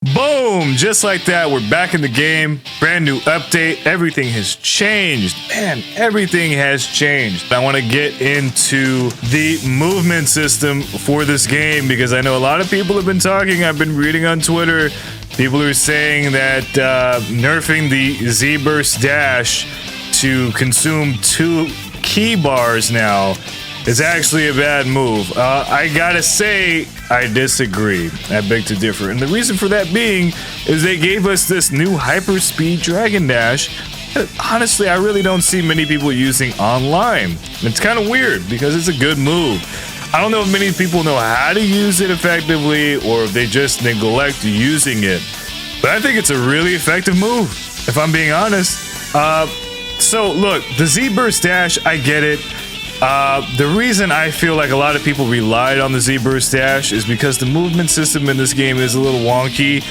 Boom! Just like that, we're back in the game. Brand new update. Everything has changed. Man, everything has changed. I want to get into the movement system for this game because I know a lot of people have been talking. I've been reading on Twitter. People are saying that nerfing the Z-Burst dash to consume 2 key bars now is actually a bad move. I gotta say, I disagree. I beg to differ. And the reason for that being is they gave us this new hyperspeed Dragon Dash that honestly I really don't see many people using online. It's kind of weird because it's a good move. I don't know if many people know how to use it effectively or if they just neglect using it. But I think it's a really effective move, if I'm being honest. So look, the Z-Burst Dash, I get it. The reason I feel like a lot of people relied on the Z-Burst Dash is because the movement system in this game is a little wonky.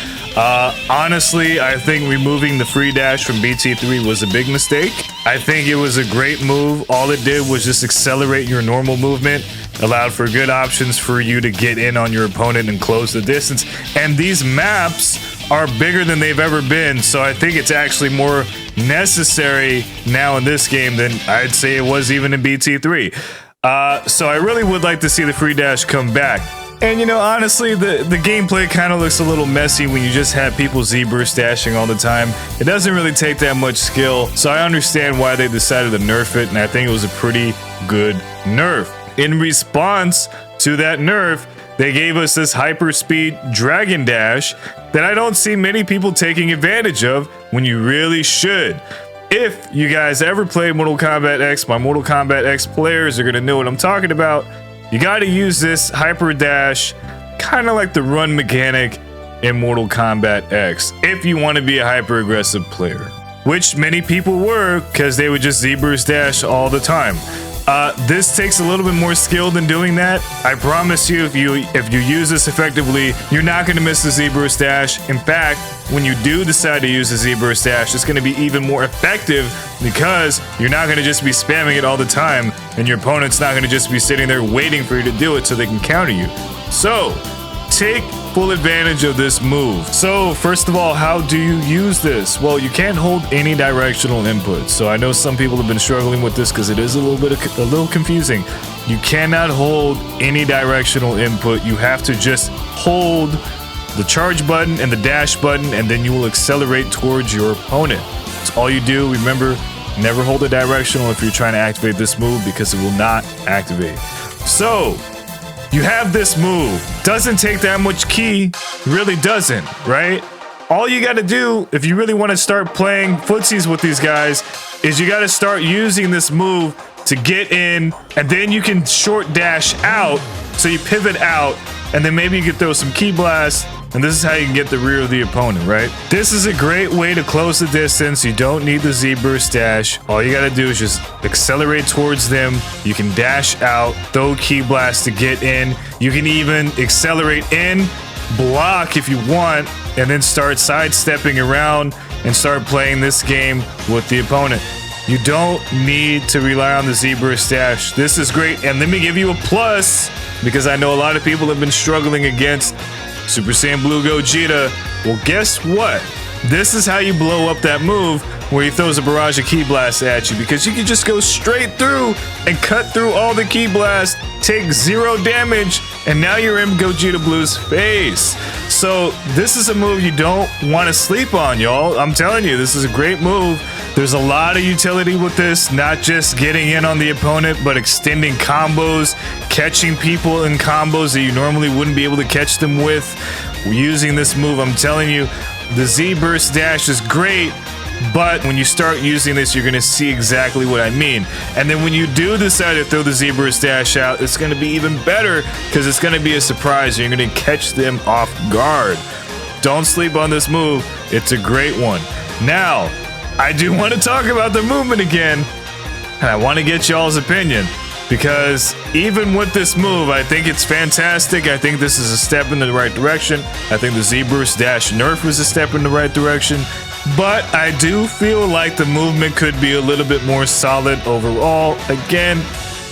Honestly, I think removing the free dash from BT3 was a big mistake. I think it was a great move. All it did was just accelerate your normal movement, allowed for good options for you to get in on your opponent and close the distance. And these maps are bigger than they've ever been, so I think it's actually more necessary now in this game than I'd say it was even in BT3. So I really would like to see the free dash come back. And you know, honestly, the gameplay kind of looks a little messy when you just have people Z-Burst dashing all the time. It doesn't really take that much skill, so I understand why they decided to nerf it, and I think it was a pretty good nerf. In response to that nerf, they gave us this hyperspeed Dragon Dash that I don't see many people taking advantage of when you really should. If you guys ever play Mortal Kombat X, my Mortal Kombat X players are gonna know what I'm talking about. You gotta use this Hyper Dash, kind of like the run mechanic in Mortal Kombat X, if you want to be a hyper aggressive player, which many people were because they would just Z-Burst Dash all the time. This takes a little bit more skill than doing that. I promise you, if you use this effectively, you're not going to miss the Z-Burst Dash. In fact, when you do decide to use the Z-Burst Dash, it's going to be even more effective because you're not going to just be spamming it all the time, and your opponent's not going to just be sitting there waiting for you to do it so they can counter you. So, take full advantage of this move. So first of all, how do you use this? Well, you can't hold any directional input. So I know some people have been struggling with this because it is a little confusing. You cannot hold any directional input. You have to just hold the charge button and the dash button, and then you will accelerate towards your opponent. That's all you do. Remember, never hold a directional if you're trying to activate this move because it will not activate. So you have this move. Doesn't take that much ki, really doesn't, right? All you gotta do, if you really wanna start playing footsies with these guys, is you gotta start using this move to get in, and then you can short dash out, so you pivot out, and then maybe you can throw some ki blast, and this is how you can get the rear of the opponent, right? This is a great way to close the distance. You don't need the Z-Burst Dash. All you gotta do is just accelerate towards them. You can dash out, throw ki blast to get in. You can even accelerate in, block if you want, and then start sidestepping around and start playing this game with the opponent. You don't need to rely on the Z-Burst Dash. This is great, and let me give you a plus, because I know a lot of people have been struggling against Super Saiyan Blue Gogeta. Well, guess what? This is how you blow up that move where he throws a barrage of ki blasts at you, because you can just go straight through and cut through all the ki blasts, take 0 damage, and now you're in Gogeta Blue's face. So this is a move you don't want to sleep on, y'all. I'm telling you, this is a great move. There's a lot of utility with this, not just getting in on the opponent, but extending combos, catching people in combos that you normally wouldn't be able to catch them with. Using this move, I'm telling you, the Z-Burst Dash is great, but when you start using this, you're going to see exactly what I mean. And then when you do decide to throw the Z-Burst Dash out, it's going to be even better because it's going to be a surprise. You're going to catch them off guard. Don't sleep on this move. It's a great one. Now, I do want to talk about the movement again, and I want to get y'all's opinion, because even with this move, I think it's fantastic. I think this is a step in the right direction. I think the Z-Burst Dash nerf was a step in the right direction, but I do feel like the movement could be a little bit more solid overall. Again,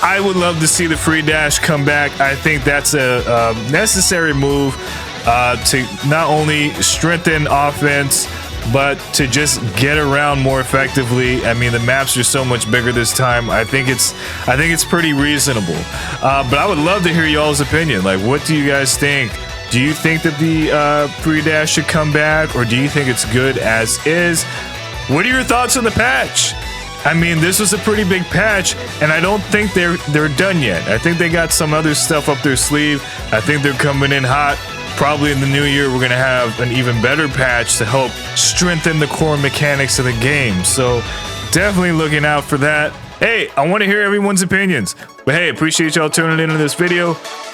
I would love to see the free dash come back. I think that's a necessary move. to not only strengthen offense, but to just get around more effectively. I mean, the maps are so much bigger this time. I think it's pretty reasonable. But I would love to hear y'all's opinion. Like, what do you guys think? Do you think that the free dash should come back, or do you think it's good as is? What are your thoughts on the patch? I mean, this was a pretty big patch, and I don't think they're done yet. I think they got some other stuff up their sleeve. I think they're coming in hot. Probably in the new year, we're gonna have an even better patch to help strengthen the core mechanics of the game. So definitely looking out for that. Hey, I want to hear everyone's opinions. But hey, appreciate y'all tuning in on this video.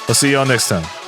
I'll see y'all next time.